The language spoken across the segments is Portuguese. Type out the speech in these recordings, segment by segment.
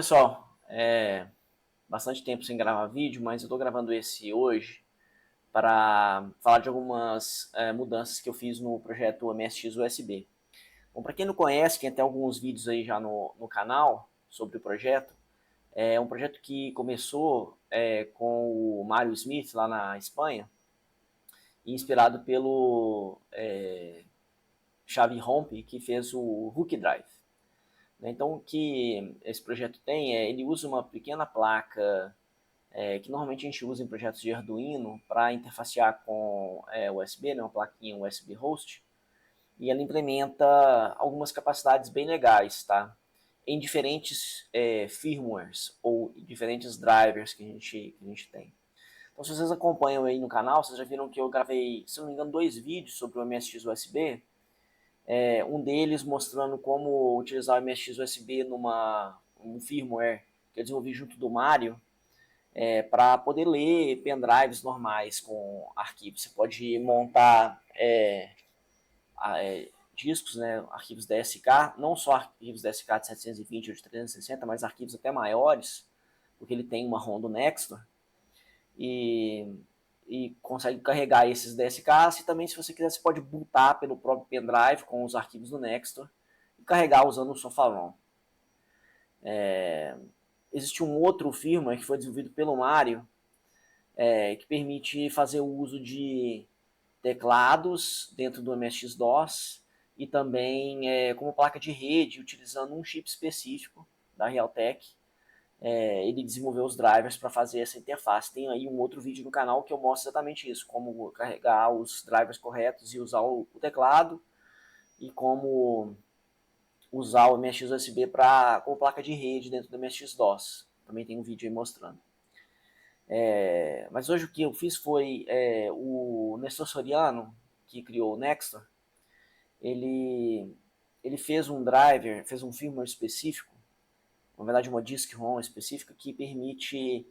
Pessoal, bastante tempo sem gravar vídeo, mas eu estou gravando esse hoje para falar de algumas mudanças que eu fiz no projeto MSX USB. Bom, para quem não conhece, tem até alguns vídeos aí já no canal sobre o projeto. É um projeto que começou com o Mario Smith lá na Espanha, inspirado pelo Xavi Rompe, que fez o Hook Drive. Então, o que esse projeto tem ele usa uma pequena placa que normalmente a gente usa em projetos de Arduino para interfacear com USB, né, uma plaquinha USB host, e ela implementa algumas capacidades bem legais, tá? Em diferentes firmwares ou diferentes drivers que a gente tem. Então, se vocês acompanham aí no canal, vocês já viram que eu gravei, se não me engano, 2 vídeos sobre o MSX USB. Um deles mostrando como utilizar o MSX USB um firmware que eu desenvolvi junto do Mario, para poder ler pendrives normais com arquivos. Você pode montar discos, né, arquivos DSK, não só arquivos DSK de 720 ou de 360, mas arquivos até maiores, porque ele tem uma ROM do Nextor, e consegue carregar esses DSKs, e também, se você quiser, você pode bootar pelo próprio pendrive com os arquivos do Nextor e carregar usando o SofaROM. Existe um outro firmware que foi desenvolvido pelo Mario, que permite fazer o uso de teclados dentro do MSX-DOS e também como placa de rede, utilizando um chip específico da Realtek. Ele desenvolveu os drivers para fazer essa interface. Tem aí um outro vídeo no canal que eu mostro exatamente isso, como carregar os drivers corretos e usar o teclado, e como usar o MSX USB como placa de rede dentro do MSX-DOS. Também tem um vídeo aí mostrando. Mas hoje o que eu fiz foi o Nestor Soriano, que criou o Nextor, ele fez um driver, fez um firmware específico, na verdade uma disk-ROM específica, que permite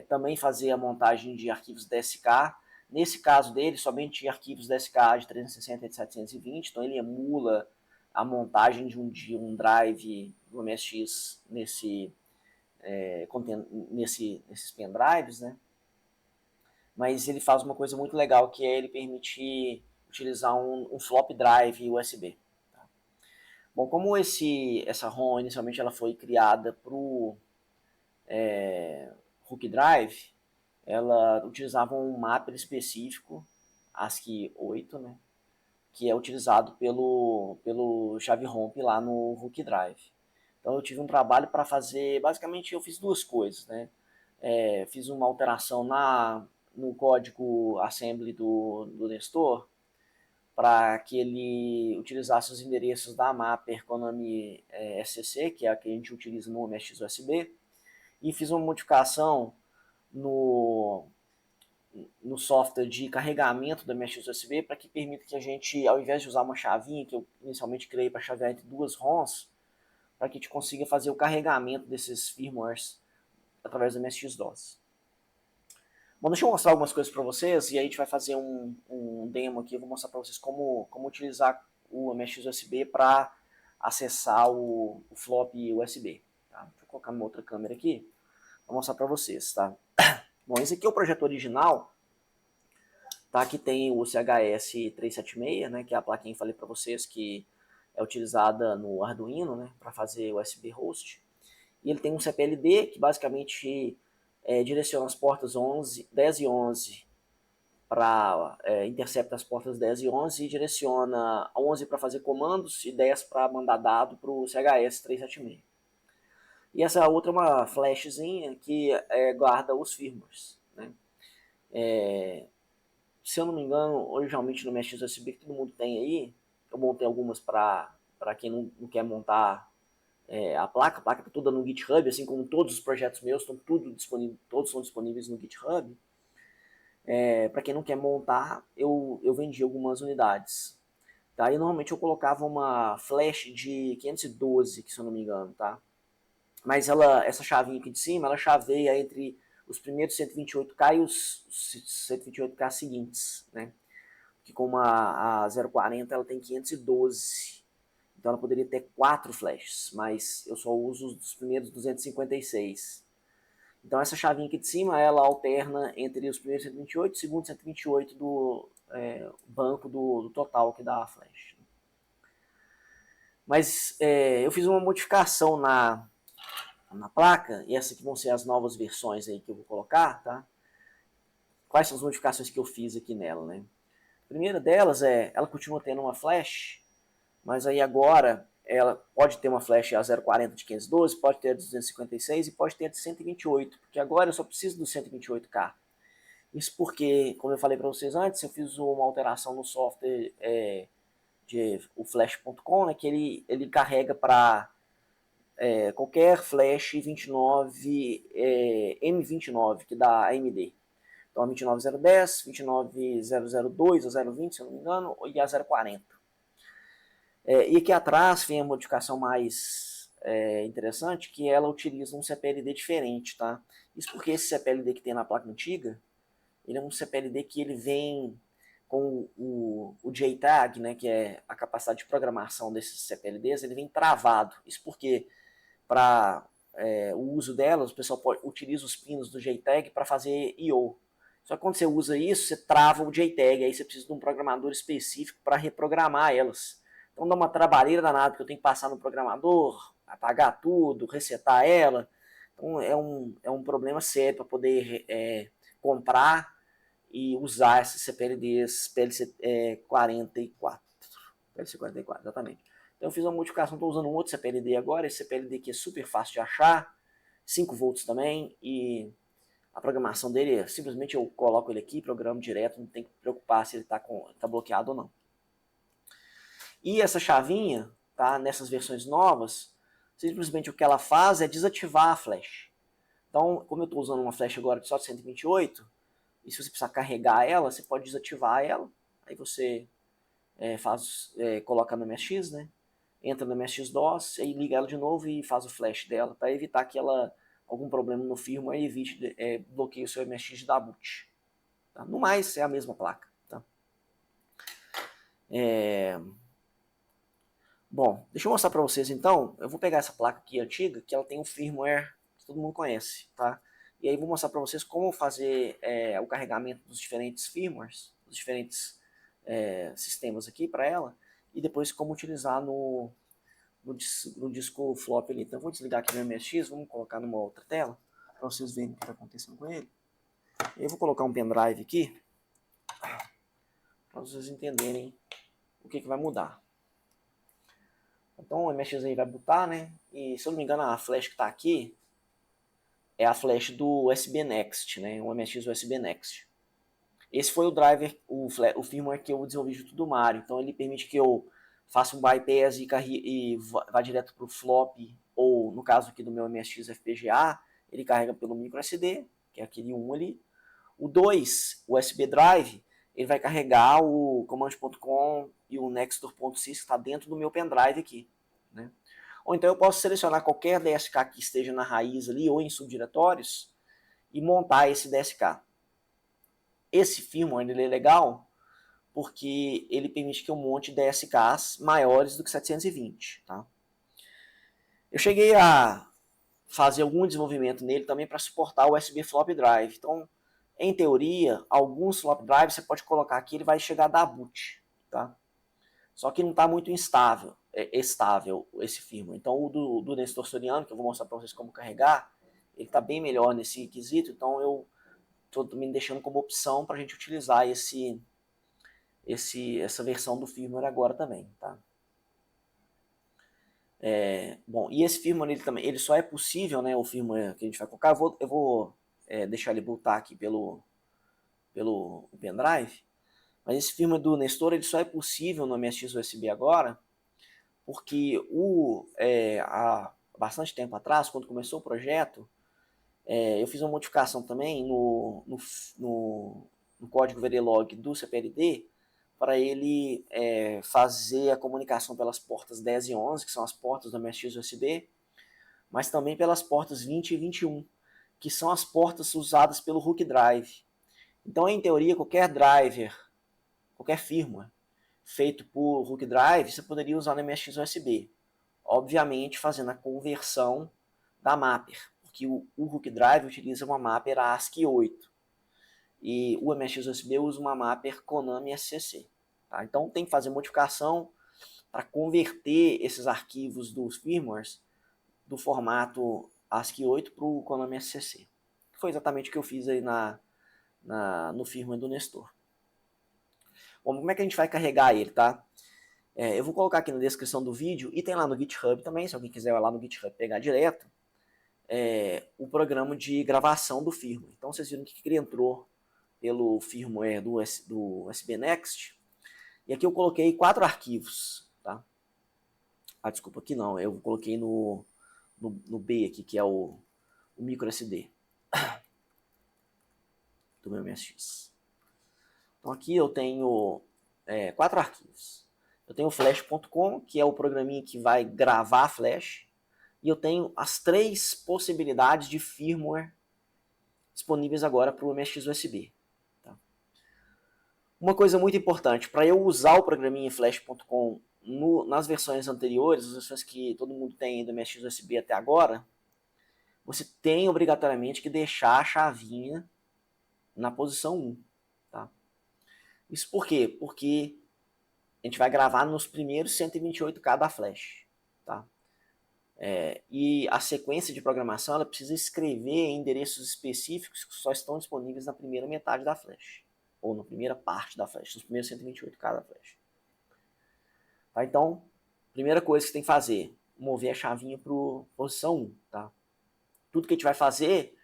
também fazer a montagem de arquivos DSK. Nesse caso dele, somente arquivos DSK de 360 e de 720, então ele emula a montagem de um drive do MSX nesses pendrives, né? Mas ele faz uma coisa muito legal, que é ele permitir utilizar um flop drive USB. Tá? Bom, como essa ROM inicialmente ela foi criada para o Hook Drive, ela utilizava um mapper específico, ASCII 8, né, que é utilizado pelo Xavi Romp lá no Hook Drive. Então eu tive um trabalho para fazer, basicamente eu fiz 2 coisas, né? Fiz uma alteração no código assembly do Nestor, para que ele utilizasse os endereços da mapper Konami SCC, que é a que a gente utiliza no MSX USB, e fiz uma modificação no, no software de carregamento do MSX USB, para que permita que a gente, ao invés de usar uma chavinha, que eu inicialmente criei para chavear entre 2 ROMs, para que a gente consiga fazer o carregamento desses firmwares através do MSX-DOS. Bom, deixa eu mostrar algumas coisas para vocês, e aí a gente vai fazer um demo aqui. Eu vou mostrar para vocês como utilizar o MSX USB para acessar o flop USB. Tá? Deixa eu colocar minha outra câmera aqui para mostrar para vocês. Tá? Bom, esse aqui é o projeto original. Tá? Aqui tem o CHS 376, né, que é a plaquinha que falei para vocês, que é utilizada no Arduino, né, para fazer USB host. E ele tem um CPLD que basicamente direciona as portas 10 e 11 para intercepta as portas 10 e 11, e direciona 11 para fazer comandos e 10 para mandar dado para o CHS 376. E essa outra é uma flashzinha que guarda os firmwares. Né? Se eu não me engano, originalmente no MSX USB que todo mundo tem aí, eu montei algumas para quem não quer montar a placa está toda no GitHub, assim como todos os projetos meus, todos são disponíveis no GitHub. Para quem não quer montar, eu vendi algumas unidades. Tá? E normalmente eu colocava uma flash de 512, que se eu não me engano, tá? Mas essa chavinha aqui de cima, ela chaveia entre os primeiros 128K e os 128K seguintes, né? Que como a 040 ela tem 512. Então ela poderia ter 4 flashes, mas eu só uso os primeiros 256. Então essa chavinha aqui de cima, ela alterna entre os primeiros 128 e os segundos 128 do banco do total que dá a flash. Mas eu fiz uma modificação na placa, e essas aqui vão ser as novas versões aí que eu vou colocar, tá? Quais são as modificações que eu fiz aqui nela, né? A primeira delas ela continua tendo uma flash, mas aí agora ela pode ter uma flash a 040 de 512, pode ter a de 256 e pode ter a de 128, porque agora eu só preciso do 128K. Isso porque, como eu falei para vocês antes, eu fiz uma alteração no software de o flash.com, né, que ele carrega para qualquer flash 29 M29 que dá AMD. Então a 29010, 29002, a 020, se eu não me engano, e a 040. E aqui atrás vem a modificação mais interessante, que ela utiliza um CPLD diferente, tá? Isso porque esse CPLD que tem na placa antiga, ele é um CPLD que ele vem com o JTAG, né, que é a capacidade de programação desses CPLDs, ele vem travado. Isso porque para o uso delas, o pessoal utiliza os pinos do JTAG para fazer I/O. Só que quando você usa isso, você trava o JTAG, aí você precisa de um programador específico para reprogramar elas. Então dá uma trabalheira danada, porque eu tenho que passar no programador, apagar tudo, resetar ela. Então é um problema sério para poder comprar e usar esses CPLDs PLC 44. PLC 44, exatamente. Então eu fiz uma modificação, estou usando um outro CPLD agora, esse CPLD que é super fácil de achar, 5 volts também, e a programação dele simplesmente eu coloco ele aqui, programo direto, não tem que preocupar se ele está bloqueado ou não. E essa chavinha, tá, nessas versões novas, simplesmente o que ela faz é desativar a flash. Então, como eu estou usando uma flash agora só de 128, e se você precisar carregar ela, você pode desativar ela, aí você coloca no MSX, né? Entra no MSX-DOS, aí liga ela de novo e faz o flash dela, para evitar que ela, algum problema no firmware, evite bloqueie o seu MSX de dar boot. Tá? No mais, é a mesma placa. Tá? Bom, deixa eu mostrar para vocês então. Eu vou pegar essa placa aqui antiga, que ela tem um firmware que todo mundo conhece, tá? E aí vou mostrar para vocês como fazer o carregamento dos diferentes firmwares, dos diferentes sistemas aqui para ela, e depois como utilizar no disco flop ali. Então eu vou desligar aqui meu MSX, vamos colocar numa outra tela, para vocês verem o que está acontecendo com ele. Eu vou colocar um pendrive aqui, para vocês entenderem o que vai mudar. Então o MSX aí vai botar, né? E se eu não me engano a flash que está aqui é a flash do USB Next, né? O MSX USB Next. Esse foi o driver, o firmware que eu desenvolvi junto do Mario. Então ele permite que eu faça um bypass e vá direto para o flop, ou no caso aqui do meu MSX FPGA, ele carrega pelo micro SD, que é aquele 1 ali. O 2, o USB Drive, ele vai carregar o command.com e o nextor.sys que está dentro do meu pendrive aqui, né? Ou então eu posso selecionar qualquer DSK que esteja na raiz ali ou em subdiretórios e montar esse DSK. Esse firmware ele é legal porque ele permite que eu monte DSKs maiores do que 720, tá? Eu cheguei a fazer algum desenvolvimento nele também para suportar o USB Flop Drive. Então, em teoria, alguns flop drives você pode colocar aqui, ele vai chegar a dar boot, tá? Só que não está muito estável esse firmware. Então o do Nestor Soriano, que eu vou mostrar para vocês como carregar, ele está bem melhor nesse quesito, então eu estou me deixando como opção para a gente utilizar essa versão do firmware agora também, tá? Bom, e esse firmware ele só é possível, né, o firmware que a gente vai colocar, eu vou deixar ele botar aqui pelo pendrive, mas esse firmware do Nestor ele só é possível no MSX USB agora, porque há bastante tempo atrás, quando começou o projeto, eu fiz uma modificação também no código Verilog do CPLD, para ele fazer a comunicação pelas portas 10 e 11, que são as portas do MSX USB, mas também pelas portas 20 e 21, que são as portas usadas pelo Hook Drive. Então, em teoria, qualquer driver, qualquer firmware, feito por hook drive, você poderia usar no MSX USB. Obviamente fazendo a conversão da mapper, porque o hook drive utiliza uma mapper ASCII 8 e o MSX USB usa uma mapper Konami SCC. Tá? Então tem que fazer modificação para converter esses arquivos dos firmwares do formato ASCII 8 para o Konami SCC. Foi exatamente o que eu fiz aí no firmware do Nestor. Bom, como é que a gente vai carregar ele, tá? Eu vou colocar aqui na descrição do vídeo e tem lá no GitHub também, se alguém quiser ir lá no GitHub pegar direto, o programa de gravação do firmware. Então vocês viram que ele entrou pelo firmware do USB Next. E aqui eu coloquei 4 arquivos, tá? Ah, desculpa, aqui não, eu coloquei no B aqui, que é o micro SD do meu MSX. Então aqui eu tenho 4 arquivos. Eu tenho o flash.com, que é o programinha que vai gravar a flash. E eu tenho as 3 possibilidades de firmware disponíveis agora para o MSX USB. Tá? Uma coisa muito importante, para eu usar o programinha flash.com nas versões anteriores, as versões que todo mundo tem do MSX USB até agora, você tem obrigatoriamente que deixar a chavinha na posição 1. Tá? Isso por quê? Porque a gente vai gravar nos primeiros 128K da flash. Tá? E a sequência de programação ela precisa escrever endereços específicos que só estão disponíveis na primeira metade da flash, ou na primeira parte da flash, nos primeiros 128K da flash. Tá? Então, primeira coisa que você tem que fazer, mover a chavinha para posição 1. Tá? Tudo que a gente vai fazer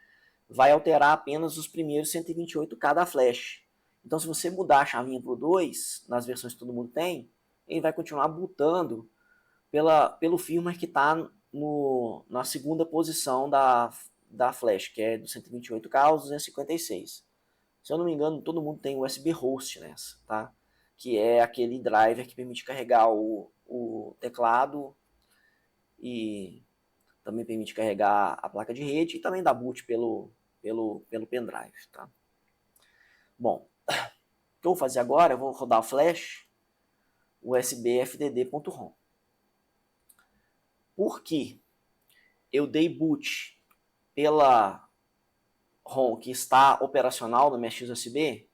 vai alterar apenas os primeiros 128K da flash. Então, se você mudar a chavinha para o 2, nas versões que todo mundo tem, ele vai continuar bootando pelo firmware que está na segunda posição da flash, que é do 128K aos 256. Se eu não me engano, todo mundo tem USB host nessa, tá? Que é aquele driver que permite carregar o teclado e também permite carregar a placa de rede e também dá boot pelo pendrive, tá? Bom, o que eu vou fazer agora, eu vou rodar o flash USB fdd.rom. Por que eu dei boot pela ROM que está operacional no MSX USB?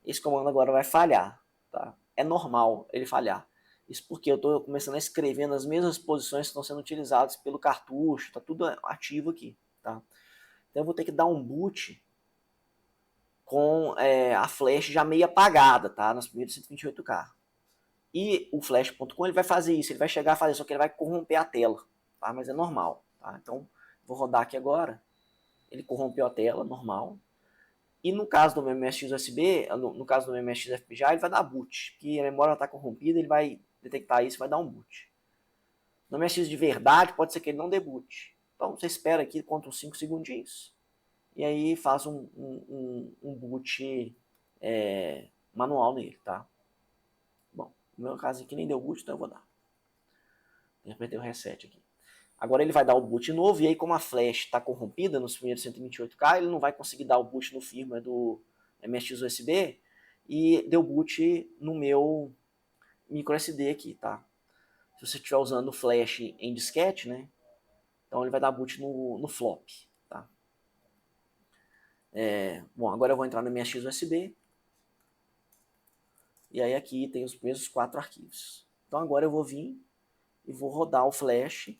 Esse comando agora vai falhar, tá? É normal ele falhar. Isso porque eu estou começando a escrever nas mesmas posições que estão sendo utilizadas pelo cartucho, tá tudo ativo aqui, tá? Então eu vou ter que dar um boot com a flash já meio apagada, tá? Nas primeiras 128K. E o flash.com ele vai fazer isso, ele vai chegar a fazer, só que ele vai corromper a tela, tá? Mas é normal, tá? Então vou rodar aqui agora, ele corrompeu a tela, normal. E no caso do meu MSX USB, no caso do meu MSX FPGA, ele vai dar boot, porque a memória está corrompida, ele vai detectar isso e vai dar um boot. No MSX de verdade, pode ser que ele não dê boot. Então você espera aqui, conta uns 5 segundinhos, e aí faz um boot manual nele, tá? Bom, no meu caso aqui nem deu boot, então eu vou dar. Eu apertei o reset aqui. Agora ele vai dar o boot novo, e aí como a flash está corrompida nos primeiros 128K, ele não vai conseguir dar o boot no firmware do MSX USB, e deu boot no meu micro SD aqui, tá? Se você estiver usando flash em disquete, né? Então ele vai dar boot no flop, tá? Bom, agora eu vou entrar no MSX USB, e aí aqui tem os mesmos 4 arquivos. Então agora eu vou vir e vou rodar o flash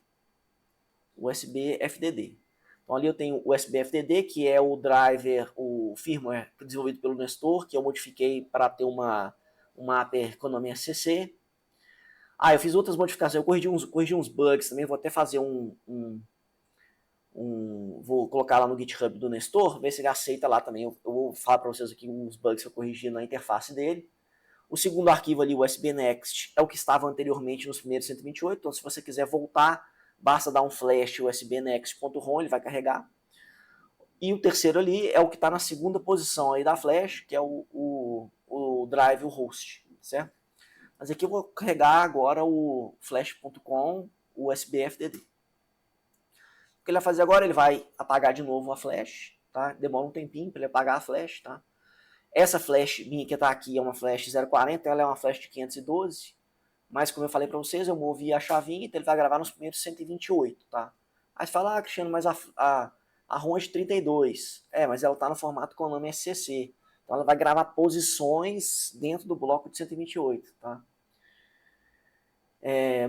USB FDD. Então ali eu tenho o USB FDD, que é o driver, o firmware desenvolvido pelo Nestor, que eu modifiquei para ter uma mapper Konami SCC. Eu fiz outras modificações, eu corrigi uns bugs também, vou até fazer vou colocar lá no GitHub do Nestor, ver se ele aceita lá também. Eu vou falar para vocês aqui uns bugs que eu corrigi na interface dele. O segundo arquivo ali, o USB Next, é o que estava anteriormente nos primeiros 128, então se você quiser voltar, basta dar um flash USB Next.rom, ele vai carregar. E o terceiro ali é o que está na segunda posição aí da flash, que é o drive, o host, certo? Mas aqui eu vou carregar agora o flash.com USB FDD. O que ele vai fazer agora? Ele vai apagar de novo a flash, tá? Demora um tempinho para ele apagar a flash, tá? Essa flash minha que está aqui é uma flash 040, ela é uma flash de 512, mas como eu falei para vocês, eu movi a chavinha, então ele vai gravar nos primeiros 128, tá? Aí você fala, Cristiano, mas a ROM é de 32. Mas ela está no formato Konami SCC. Então ela vai gravar posições dentro do bloco de 128, tá?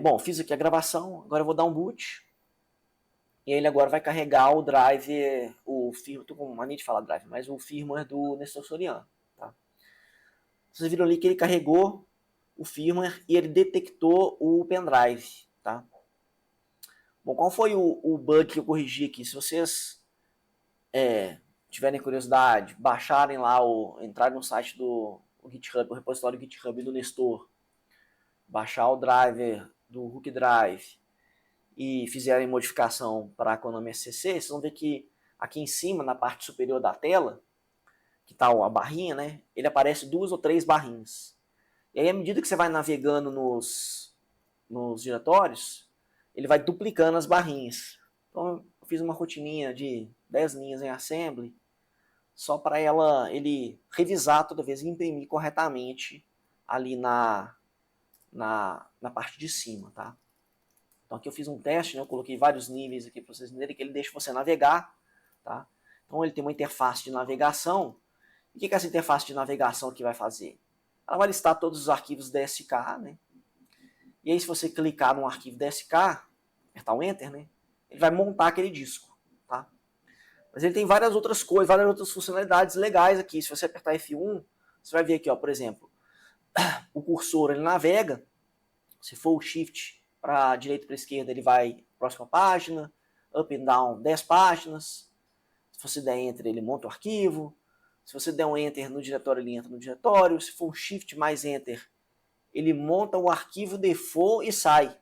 Bom, fiz aqui a gravação, agora eu vou dar um boot. E ele agora vai carregar o drive, o firmware, tô com mania de falar drive, mas o firmware do Nestor Soriano, tá? Vocês viram ali que ele carregou o firmware e ele detectou o pendrive, tá? Bom, qual foi o bug que eu corrigi aqui? Se vocês tiverem curiosidade, baixarem lá, entrarem no site do GitHub, o repositório GitHub do Nestor, baixar o driver do Hook Drive e fizerem modificação para a Konami SCC, vocês vão ver que aqui em cima, na parte superior da tela, que está a barrinha, né? Ele aparece 2 ou 3 barrinhas. E aí, à medida que você vai navegando nos diretórios, ele vai duplicando as barrinhas. Então, eu fiz uma rotininha de 10 linhas em assembly, só para ele revisar toda vez e imprimir corretamente ali na parte de cima, tá? Então aqui eu fiz um teste, né? Eu coloquei vários níveis aqui para vocês entenderem que ele deixa você navegar, tá? Então ele tem uma interface de navegação. E o que essa interface de navegação aqui vai fazer? Ela vai listar todos os arquivos DSK, né? E aí se você clicar num arquivo DSK, apertar o Enter, né? Ele vai montar aquele disco, tá? Mas ele tem várias outras coisas, várias outras funcionalidades legais aqui. Se você apertar F1, você vai ver aqui, ó, por exemplo, o cursor ele navega. Se for o Shift para direita e para esquerda, ele vai próxima página, up and down 10 páginas. Se você der Enter, ele monta o arquivo. Se você der um Enter no diretório, ele entra no diretório. Se for Shift mais Enter, ele monta o arquivo default e sai.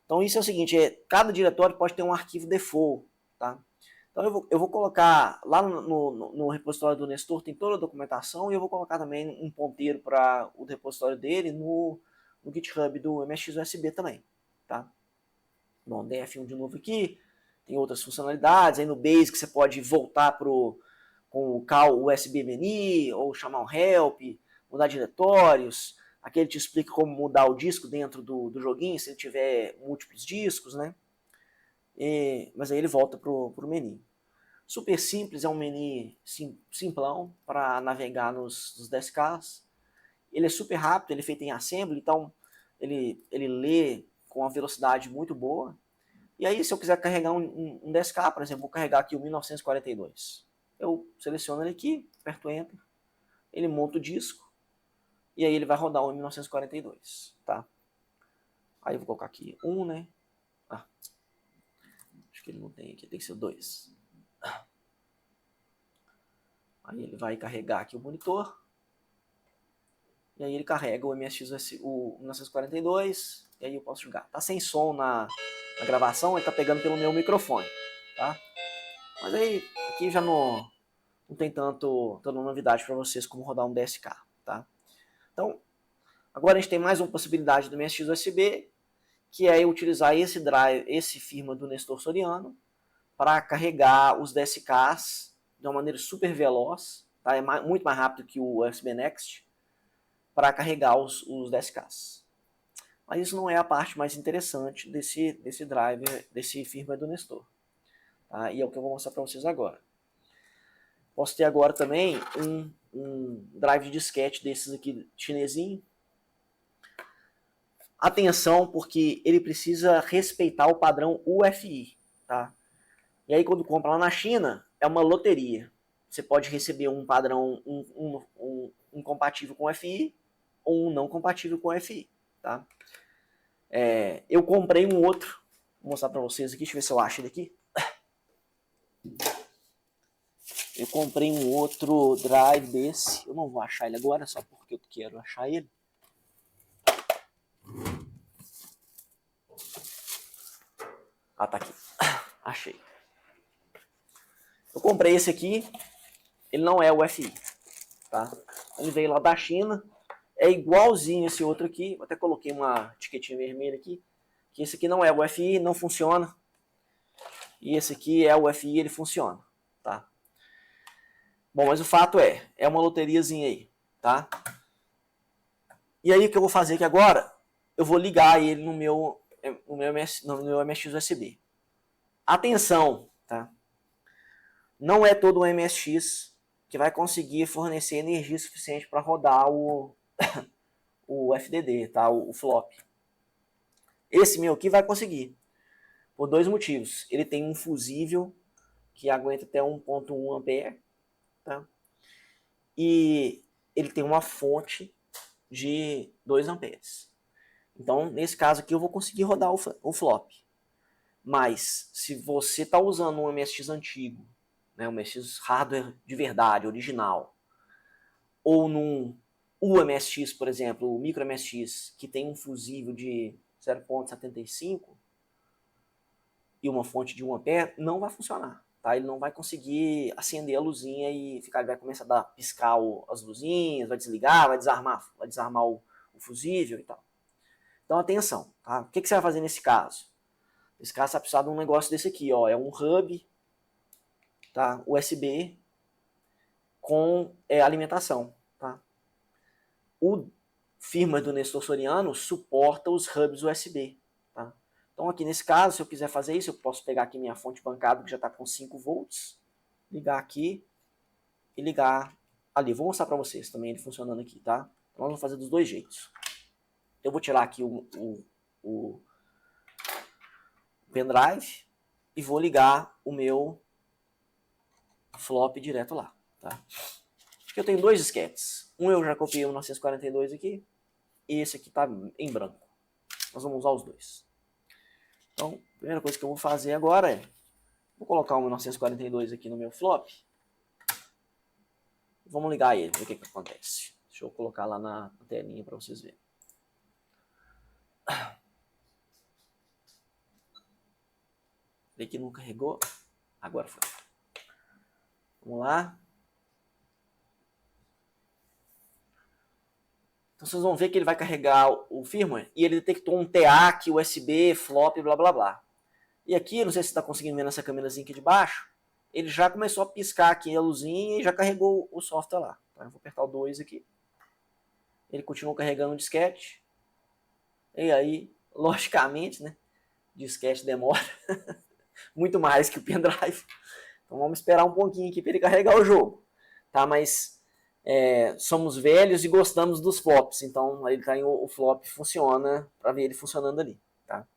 Então isso é o seguinte, cada diretório pode ter um arquivo default, tá? Então eu vou colocar lá no repositório do Nestor, tem toda a documentação, e eu vou colocar também um ponteiro para o repositório dele no GitHub do MSX USB também, tá? Bom, DF1 de novo aqui, tem outras funcionalidades, aí no Basic você pode voltar com o call USB menu, ou chamar um help, mudar diretórios, aqui ele te explica como mudar o disco dentro do joguinho, se ele tiver múltiplos discos, né? Mas aí ele volta pro menu. Super simples, é um menu simplão para navegar nos DSKs. Ele é super rápido, ele é feito em assembly, então ele lê com uma velocidade muito boa. E aí, se eu quiser carregar um DSK, por exemplo, vou carregar aqui o 1942. Eu seleciono ele aqui, aperto Enter, ele monta o disco, e aí ele vai rodar o 1942, tá? Aí eu vou colocar aqui 1, né? Acho que ele não tem aqui, tem que ser 2. Aí ele vai carregar aqui o monitor. E aí ele carrega o MSX, o 1942, e aí eu posso jogar. Tá sem som na gravação, ele tá pegando pelo meu microfone, tá? Mas aí, aqui já não tem tanta novidade para vocês como rodar um DSK, tá? Então, agora a gente tem mais uma possibilidade do MSX USB, que é utilizar esse drive, esse firmware do Nestor Soriano, para carregar os DSKs de uma maneira super veloz, tá? É muito mais rápido que o USB Next, para carregar os DSKs. Mas isso não é a parte mais interessante desse driver, desse firmware do Nestor. Tá? E é o que eu vou mostrar para vocês agora. Posso ter agora também um drive de disquete desses aqui chinesinho. Atenção, porque ele precisa respeitar o padrão UFI. Tá? E aí quando compra lá na China, é uma loteria. Você pode receber um padrão um compatível com FI ou um não compatível com FI. Tá? Eu comprei um outro, vou mostrar para vocês aqui, deixa eu ver se eu acho ele aqui. Eu comprei um outro drive desse, eu não vou achar ele agora, só porque eu quero achar ele. Tá aqui, achei. Eu comprei esse aqui, ele não é UFI, tá? Ele veio lá da China, é igualzinho esse outro aqui, eu até coloquei uma etiquetinha vermelha aqui, que esse aqui não é UFI, não funciona. E esse aqui é UFI, ele funciona, tá? Bom, mas o fato é uma loteriazinha aí. tá? E aí o que eu vou fazer aqui agora? Eu vou ligar ele no meu MSX USB. Atenção, tá? Não é todo o MSX que vai conseguir fornecer energia suficiente para rodar o FDD, tá? O flop. Esse meu aqui vai conseguir, por dois motivos. Ele tem um fusível que aguenta até 1.1 ampere, tá? E ele tem uma fonte de 2 amperes. Então, nesse caso aqui, eu vou conseguir rodar o flop. Mas, se você está usando um MSX antigo, né, um MSX hardware de verdade, original, ou num UMSX, por exemplo, o micro MSX, que tem um fusível de 0.75 e uma fonte de 1 ampere, não vai funcionar. Tá? Ele não vai conseguir acender a luzinha e vai começar a piscar as luzinhas, vai desligar, vai desarmar o fusível e tal. Então, atenção. Tá? O que você vai fazer nesse caso? Nesse caso, você vai precisar de um negócio desse aqui. Ó. É um hub, tá? USB com alimentação. Tá? O firmware do Nestor Soriano suporta os hubs USB. Tá? Então, aqui nesse caso, se eu quiser fazer isso, eu posso pegar aqui minha fonte bancada, que já está com 5 volts, ligar aqui e ligar ali. Vou mostrar para vocês também ele funcionando aqui, tá? Então, nós vamos fazer dos dois jeitos. Eu vou tirar aqui o pendrive e vou ligar o meu flop direto lá, tá? Aqui eu tenho dois disquetes. Um eu já copiei o 1942 aqui e esse aqui tá em branco. Nós vamos usar os dois. Então, a primeira coisa que eu vou fazer agora é vou colocar o 1942 aqui no meu flop. Vamos ligar ele, ver o que acontece. Deixa eu colocar lá na telinha para vocês verem. Vê que não carregou. Agora foi. Vamos lá. Então vocês vão ver que ele vai carregar o firmware e ele detectou um TAC, USB, flop, blá blá blá. E aqui, não sei se você está conseguindo ver nessa câmerazinha aqui de baixo, ele já começou a piscar aqui a luzinha e já carregou o software lá. Tá? Eu vou apertar o 2 aqui. Ele continuou carregando o disquete. E aí, logicamente, né, disquete demora muito mais que o pendrive. Então vamos esperar um pouquinho aqui para ele carregar o jogo. Tá? Mas somos velhos e gostamos dos flops. Então ele tá em, o flop funciona, para ver ele funcionando ali. Tá?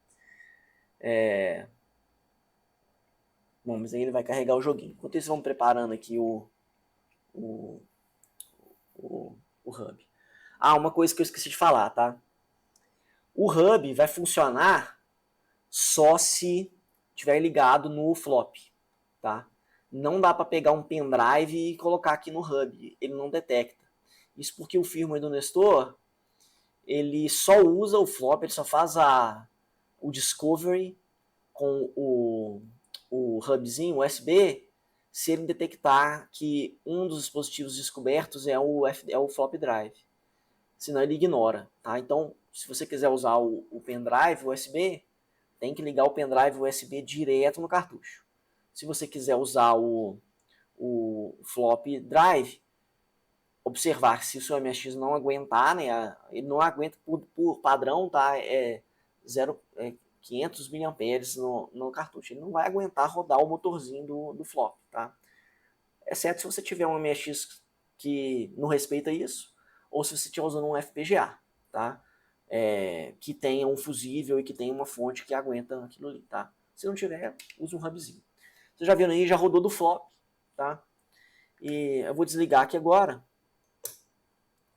Bom, mas aí ele vai carregar o joguinho. Enquanto isso, vamos preparando aqui o hub. Ah, uma coisa que eu esqueci de falar, tá? O hub vai funcionar só se estiver ligado no flop, tá? Não dá para pegar um pendrive e colocar aqui no hub, ele não detecta. Isso porque o firmware do Nestor, ele só usa o flop, ele só faz o discovery com o hubzinho USB, se ele detectar que um dos dispositivos descobertos é o flop drive. Senão ele ignora, tá? Então, se você quiser usar o pendrive USB, tem que ligar o pendrive USB direto no cartucho. Se você quiser usar o flop drive, observar que se o seu MSX não aguentar, né, ele não aguenta por padrão, tá? 500 mA no cartucho. Ele não vai aguentar rodar o motorzinho do flop, tá? Exceto se você tiver um MSX que não respeita isso, ou se você estiver usando um FPGA, tá? Que tenha um fusível e que tenha uma fonte que aguenta aquilo ali, tá? Se não tiver, use um hubzinho. Vocês já viram aí, já rodou do flop, tá? E eu vou desligar aqui agora.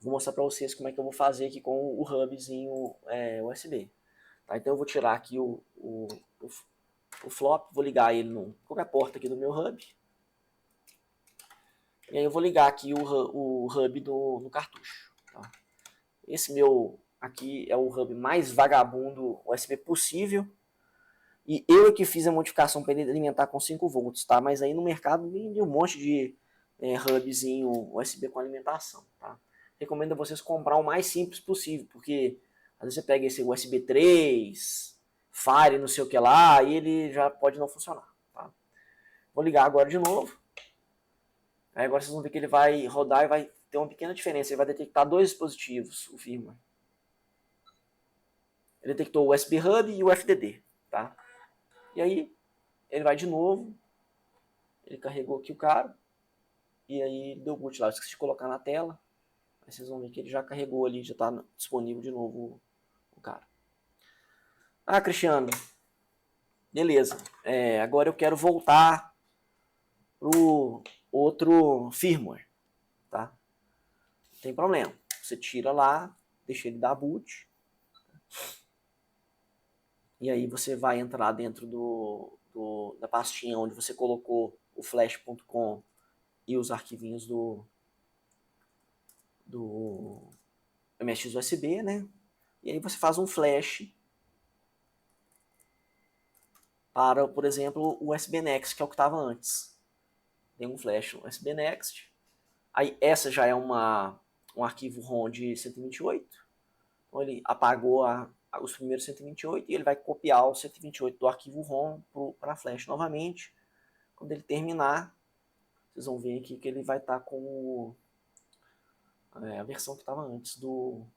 Vou mostrar para vocês como é que eu vou fazer aqui com o hubzinho USB. Tá? Então eu vou tirar aqui o flop, vou ligar ele em qualquer porta aqui do meu hub. E aí eu vou ligar aqui o hub no cartucho. Tá? Esse meu aqui é o hub mais vagabundo USB possível. E eu é que fiz a modificação para ele alimentar com 5 volts, tá? Mas aí no mercado vende um monte de hubzinho USB com alimentação, tá? Recomendo a vocês comprar o mais simples possível, porque às vezes você pega esse USB 3, Fire, não sei o que lá, e ele já pode não funcionar, tá? Vou ligar agora de novo. Aí agora vocês vão ver que ele vai rodar e vai ter uma pequena diferença. Ele vai detectar dois dispositivos, o firmware. Ele detectou o USB Hub e o FDD, tá? E aí, ele vai de novo, ele carregou aqui o cara, e aí deu boot lá. Eu esqueci de colocar na tela, mas vocês vão ver que ele já carregou ali, já está disponível de novo o cara. Ah, Cristiano, beleza. Agora eu quero voltar pro outro firmware, tá? Não tem problema. Você tira lá, deixa ele dar boot. E aí você vai entrar dentro da pastinha onde você colocou o flash.com e os arquivinhos do MSX USB, né? E aí você faz um flash para, por exemplo, o USB Next, que é o que estava antes. Tem um flash USB Next. Aí essa já é um arquivo ROM de 128. Então ele apagou os primeiros 128 e ele vai copiar o 128 do arquivo ROM para flash novamente. Quando ele terminar, vocês vão ver aqui que ele vai estar com a versão que estava antes do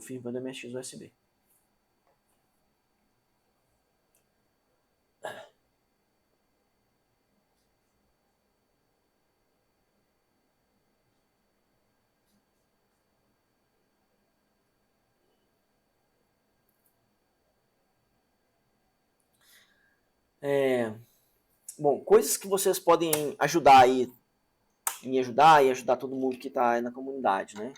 firmware do MSX USB. Bom, coisas que vocês podem ajudar aí, me ajudar e ajudar todo mundo que está aí na comunidade, né?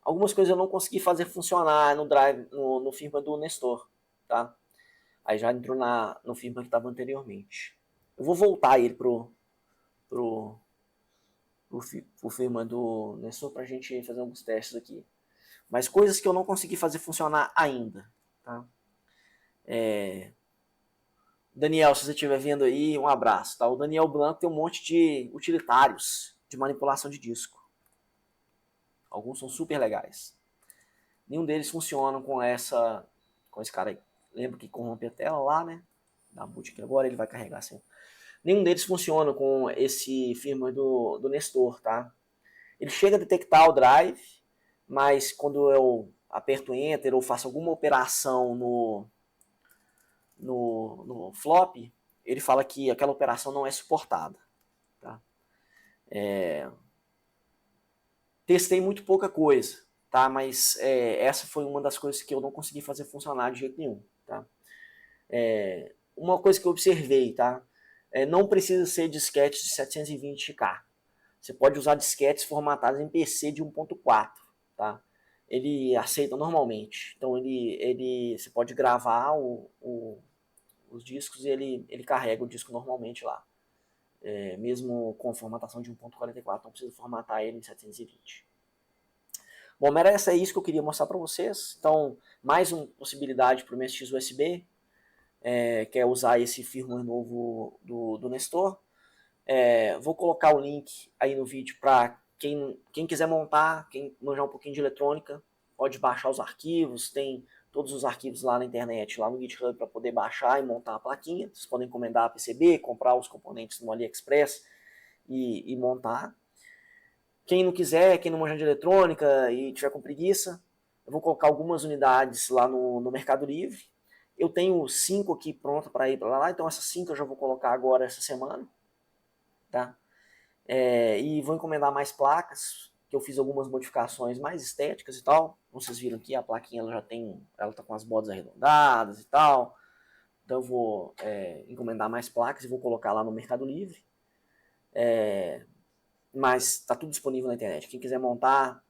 Algumas coisas eu não consegui fazer funcionar no drive, no firmware do Nestor, tá? Aí já entrou no firmware que estava anteriormente. Eu vou voltar ele pro firmware do Nestor pra gente fazer alguns testes aqui. Mas coisas que eu não consegui fazer funcionar ainda, tá? Daniel, se você estiver vendo aí, um abraço, tá? O Daniel Blanco tem um monte de utilitários de manipulação de disco. Alguns são super legais. Nenhum deles funciona com esse cara aí. Lembra que corrompe a tela lá, né? Dá boot aqui agora, ele vai carregar assim. Nenhum deles funciona com esse firmware do Nestor, tá? Ele chega a detectar o drive, mas quando eu aperto Enter ou faço alguma operação no flop, ele fala que aquela operação não é suportada. Tá? Testei muito pouca coisa, tá? Mas essa foi uma das coisas que eu não consegui fazer funcionar de jeito nenhum. Tá? Uma coisa que eu observei, tá? Não precisa ser disquete de 720K. Você pode usar disquetes formatados em PC de 1.4, tá? Ele aceita normalmente. Então você pode gravar os discos e ele carrega o disco normalmente lá. Mesmo com formatação de 1.44, não precisa formatar ele em 720. Bom, era isso que eu queria mostrar para vocês. Então, mais uma possibilidade para o MSX USB, que é usar esse firmware novo do Nestor. Vou colocar o link aí no vídeo para quem quiser montar, quem manjar um pouquinho de eletrônica, pode baixar os arquivos, tem todos os arquivos lá na internet, lá no GitHub, para poder baixar e montar a plaquinha. Vocês podem encomendar a PCB, comprar os componentes no AliExpress e montar. Quem não quiser, quem não manja de eletrônica e tiver com preguiça, eu vou colocar algumas unidades lá no Mercado Livre. Eu tenho 5 aqui prontas para ir para lá, então essas 5 eu já vou colocar agora essa semana. Tá? E vou encomendar mais placas, que eu fiz algumas modificações mais estéticas e tal. Como vocês viram aqui, a plaquinha ela tá com as bordas arredondadas e tal. Então eu vou encomendar mais placas e vou colocar lá no Mercado Livre. Mas está tudo disponível na internet. Quem quiser montar,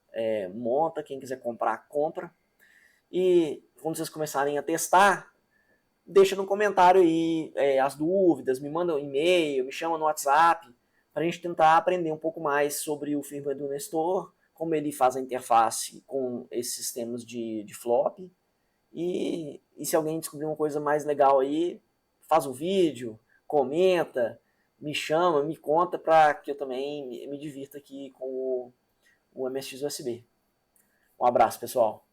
monta. Quem quiser comprar, compra. E quando vocês começarem a testar, deixa no comentário aí as dúvidas, me manda um e-mail, me chama no WhatsApp, para a gente tentar aprender um pouco mais sobre o firmware do Nestor, como ele faz a interface com esses sistemas de flop. E se alguém descobrir uma coisa mais legal aí, faz um vídeo, comenta, me chama, me conta, para que eu também me divirta aqui com o MSX USB. Um abraço, pessoal.